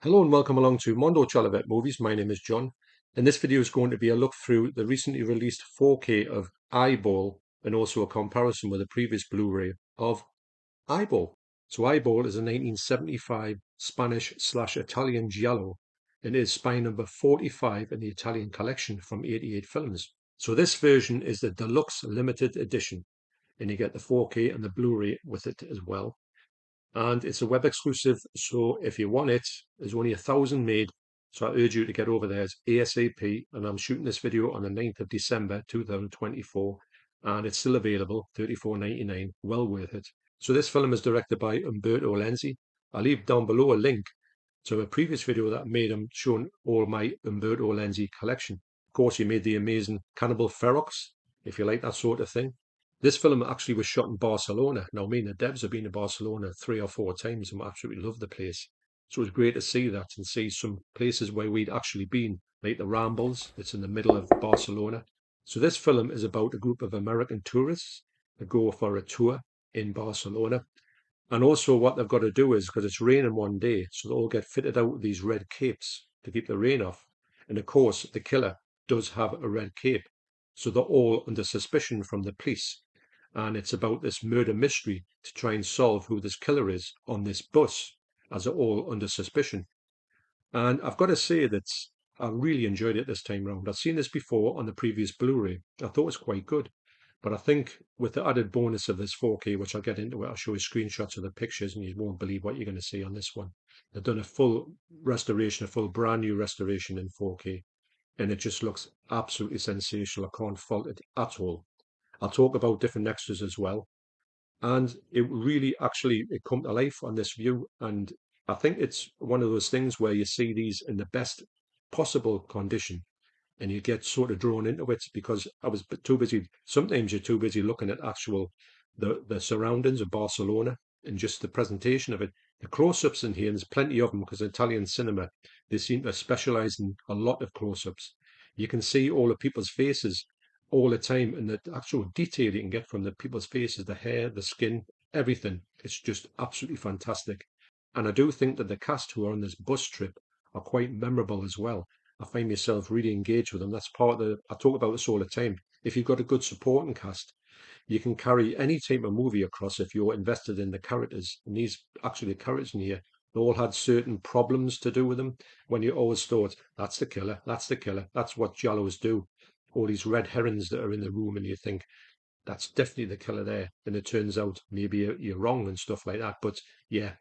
Hello and welcome along to Mondo Chelloveck Movies. My name is John, and this video is going to be a look through the recently released 4K of Eyeball and also a comparison with the previous Blu-ray of Eyeball. So Eyeball is a 1975 Spanish/Italian giallo and is spy number 45 in the Italian collection from 88 films. So this version is the deluxe limited edition, and you get the 4K and the Blu-ray with it as well. And it's a web exclusive, so if you want it, there's only 1,000 made, so I urge you to get over there ASAP. And I'm shooting this video on the 9th of December 2024, and it's still available, $34.99, well worth it. So this film is directed by Umberto Lenzi. I'll leave down below a link to a previous video that I made showing all my Umberto Lenzi collection. Of course, he made the amazing Cannibal Ferox, if you like that sort of thing. This film actually was shot in Barcelona. Now, me and the devs have been to Barcelona 3 or 4 times and we absolutely love the place. So it was great to see that and see some places where we'd actually been, like the Rambles. It's in the middle of Barcelona. So this film is about a group of American tourists that go for a tour in Barcelona. And also what they've got to do is, because it's raining one day, so they all get fitted out with these red capes to keep the rain off. And of course, the killer does have a red cape. So they're all under suspicion from the police. And it's about this murder mystery to try and solve who this killer is on this bus, as they're all under suspicion. And I've got to say that I really enjoyed it this time round. I've seen this before on the previous Blu-ray. I thought it was quite good. But I think with the added bonus of this 4K, which I'll get into it, I'll show you screenshots of the pictures and you won't believe what you're going to see on this one. They've done a full restoration, a full brand new restoration in 4K. And it just looks absolutely sensational. I can't fault it at all. I'll talk about different extras as well. And it really actually it come to life on this view. And I think it's one of those things where you see these in the best possible condition and you get sort of drawn into it because I was too busy. Sometimes you're too busy looking at actual the surroundings of Barcelona and just the presentation of it. The close-ups in here, and there's plenty of them because Italian cinema, they seem to specialize in a lot of close-ups. You can see all the people's faces all the time and the actual detail you can get from the people's faces, the hair, the skin, everything. It's just absolutely fantastic. And I do think that the cast who are on this bus trip are quite memorable as well. I find myself really engaged with them. That's part of I talk about this all the time. If you've got a good supporting cast, you can carry any type of movie across if you're invested in the characters. And these actually the characters in here, they all had certain problems to do with them. When you always thought, that's the killer, that's the killer, that's what Giallos do. All these red herrings that are in the room, and you think, that's definitely the killer there. And it turns out maybe you're wrong and stuff like that. But yeah,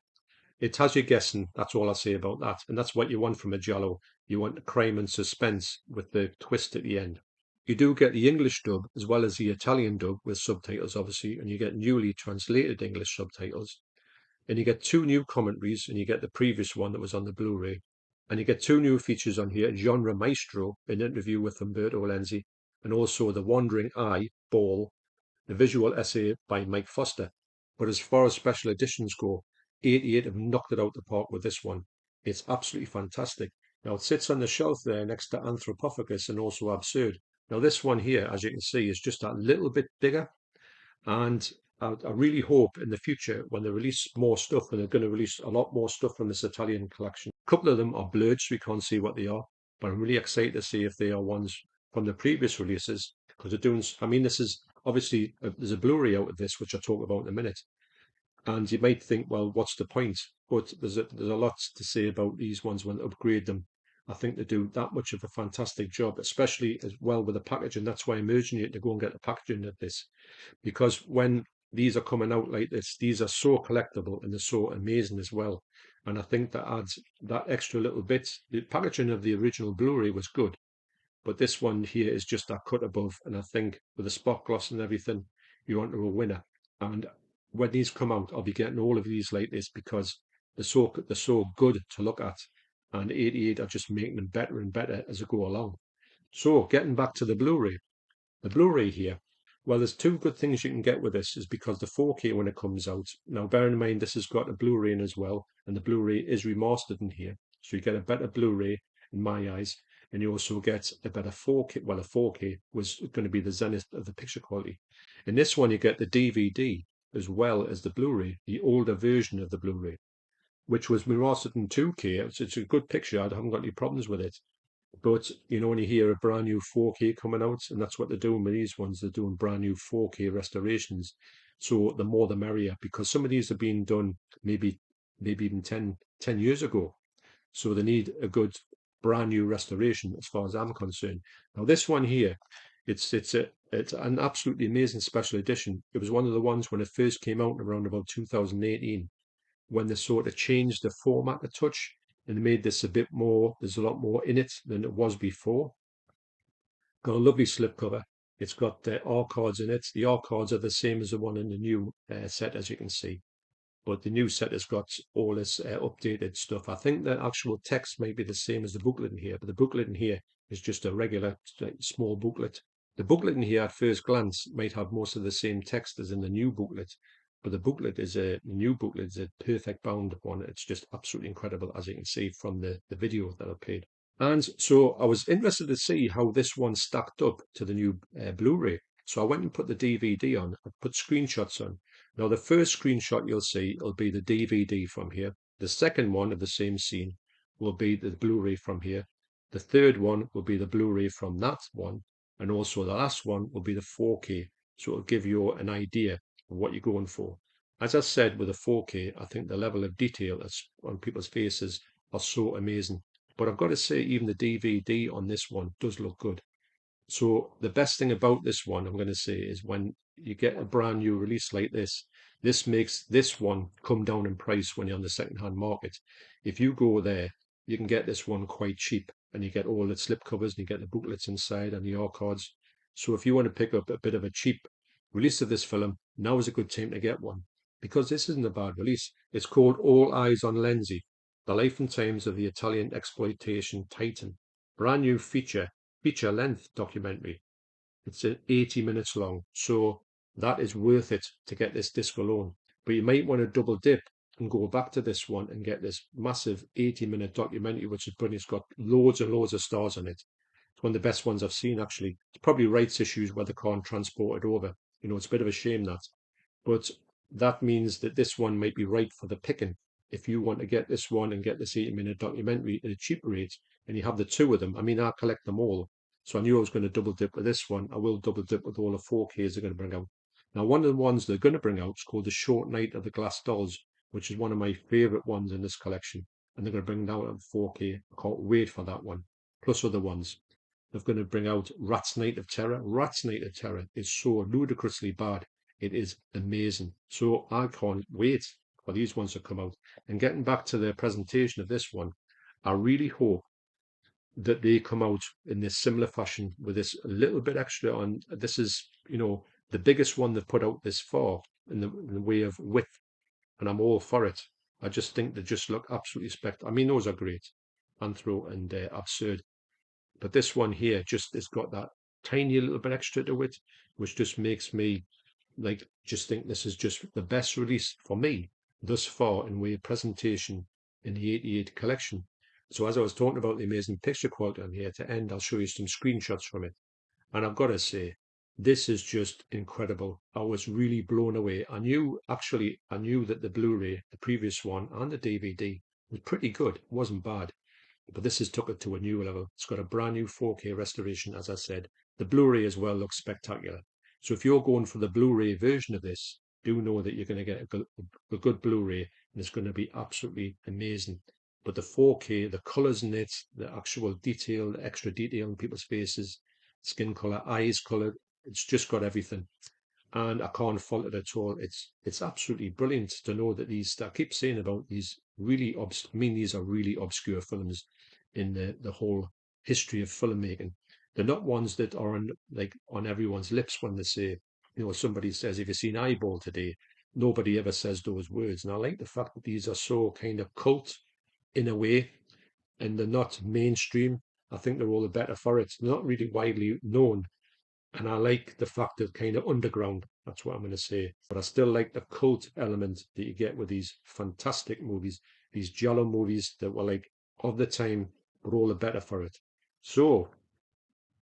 it has you guessing. That's all I'll say about that. And that's what you want from a Giallo. You want crime and suspense with the twist at the end. You do get the English dub as well as the Italian dub with subtitles, obviously, and you get newly translated English subtitles. And you get two new commentaries, and you get the previous one that was on the Blu-ray. And you get two new features on here, Genre Maestro, an interview with Umberto Lenzi, and also The Wandering Eye, Ball, the visual essay by Mike Foster. But as far as special editions go, 88 have knocked it out the park with this one. It's absolutely fantastic. Now, it sits on the shelf there next to Anthropophagus and also Absurd. Now, this one here, as you can see, is just a little bit bigger. And I really hope in the future, when they release more stuff, and they're going to release a lot more stuff from this Italian collection. A couple of them are blurred, so we can't see what they are. But I'm really excited to see if they are ones from the previous releases, because they're doing. I mean, this is obviously there's a Blu-ray out of this, which I'll talk about in a minute. And you might think, well, what's the point? But there's a lot to say about these ones when they upgrade them. I think they do that much of a fantastic job, especially as well with the packaging. That's why I'm urging you to go and get the packaging of this, because when these are coming out like this, these are so collectible and they're so amazing as well. And I think that adds that extra little bit. The packaging of the original Blu-ray was good, but this one here is just that cut above. And I think with the spot gloss and everything, you're onto a winner. And when these come out, I'll be getting all of these like this because they're so good to look at. And 88 are just making them better and better as they go along. So getting back to the Blu-ray. The Blu-ray here, well, there's two good things you can get with this is because the 4K when it comes out. Now, bear in mind, this has got a Blu-ray in as well, and the Blu-ray is remastered in here. So you get a better Blu-ray in my eyes, and you also get a better 4K. Well, a 4K was going to be the zenith of the picture quality. In this one, you get the DVD as well as the Blu-ray, the older version of the Blu-ray. which was remastered in 2K. It's a good picture. I haven't got any problems with it. But you know, when you hear a brand new 4K coming out, and that's what they're doing with these ones, they're doing brand new 4K restorations. So the more the merrier, because some of these are being done maybe even 10 years ago. So they need a good brand new restoration as far as I'm concerned. Now this one here, it's an absolutely amazing special edition. It was one of the ones when it first came out around about 2018, when they sort of changed the format a touch and made this a bit more, there's a lot more in it than it was before. Got a lovely slipcover. It's got R cards in it. The R cards are the same as the one in the new set, as you can see. But the new set has got all this updated stuff. I think the actual text might be the same as the booklet in here, but the booklet in here is just a regular small booklet. The booklet in here at first glance might have most of the same text as in the new booklet, but the new booklet is a perfect bound one. It's just absolutely incredible, as you can see from the video that I played. And so I was interested to see how this one stacked up to the new Blu-ray. So I went and put the DVD on. I put screenshots on. Now the first screenshot you'll see will be the DVD from here. The second one of the same scene will be the Blu-ray from here. The third one will be the Blu-ray from that one. And also the last one will be the 4K. So it'll give you an idea of what you're going for. As I said, with the 4K, I think the level of detail that's on people's faces are so amazing. But I've got to say, even the DVD on this one does look good. So the best thing about this one, I'm going to say, is when you get a brand new release like this makes this one come down in price when you're on the second-hand market. If you go there, you can get this one quite cheap, and you get all the slip covers, and you get the booklets inside and the R cards. So if you want to pick up a bit of a cheap release of this film, now is a good time to get one, because this isn't a bad release. It's called All Eyes on Lenzi, The Life and Times of the Italian Exploitation Titan. Brand new feature length documentary. It's 80 minutes long, so that is worth it to get this disc alone. But you might want to double dip and go back to this one and get this massive 80-minute documentary, which is brilliant. It's got loads and loads of stars on it. It's one of the best ones I've seen, actually. It's probably rights issues where they can't transport it over. You know, it's a bit of a shame that. But that means that this one might be right for the picking. If you want to get this one and get this 80-minute documentary at a cheap rate, and you have the two of them, I mean, I collect them all. So I knew I was going to double dip with this one. I will double dip with all the 4Ks they're going to bring out. Now, one of the ones they're going to bring out is called The Short Night of the Glass Dolls, which is one of my favorite ones in this collection. And they're going to bring it out on 4K. I can't wait for that one. Plus other ones. They're going to bring out Rat's Night of Terror. Rat's Night of Terror is so ludicrously bad. It is amazing. So I can't wait for these ones to come out. And getting back to the presentation of this one, I really hope that they come out in this similar fashion with this a little bit extra on. This is, you know, the biggest one they've put out this far in the way of width, and I'm all for it. I just think they just look absolutely spectacular. I mean, those are great, anthro and absurd, but this one here just has got that tiny little bit extra to it, which just makes me like just think this is just the best release for me thus far in way of presentation in the 88 collection. So as I was talking about the amazing picture quality on here, to end, I'll show you some screenshots from it. And I've got to say, this is just incredible. I was really blown away. I knew that the Blu-ray, the previous one, and the DVD was pretty good. It wasn't bad. But this has took it to a new level. It's got a brand new 4K restoration, as I said. The Blu-ray as well looks spectacular. So if you're going for the Blu-ray version of this, do know that you're going to get a good Blu-ray, and it's going to be absolutely amazing. But the 4K, the colors in it, the actual detail, the extra detail in people's faces, skin color, eyes color, it's just got everything. And I can't fault it at all. It's absolutely brilliant to know that I keep saying about these these are really obscure films in the whole history of filmmaking. They're not ones that are on everyone's lips when they say, you know, somebody says, "Have you seen Eyeball today?" Nobody ever says those words. And I like the fact that these are so kind of cult in a way, and they're not mainstream. I think they're all the better for it. They're not really widely known, and I like the fact that kind of underground. That's what I'm going to say. But I still like the cult element that you get with these fantastic movies, these Giallo movies that were like of the time, but all the better for it. So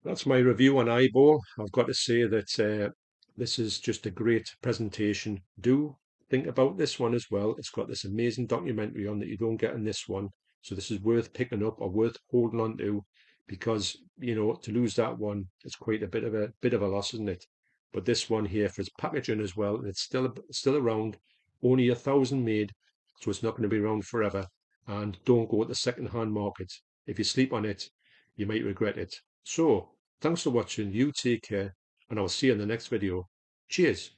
that's my review on Eyeball. I've got to say that this is just a great presentation. Do think about this one as well. It's got this amazing documentary on that you don't get in this one. So this is worth picking up or worth holding on to, because to lose that one, it's quite a bit of a loss, isn't it? But this one here for its packaging as well, and it's still around, only 1,000 made, so it's not going to be around forever. And don't go at the second-hand market. If you sleep on it, you might regret it. So thanks for watching. You take care, and I'll see you in the next video. Cheers.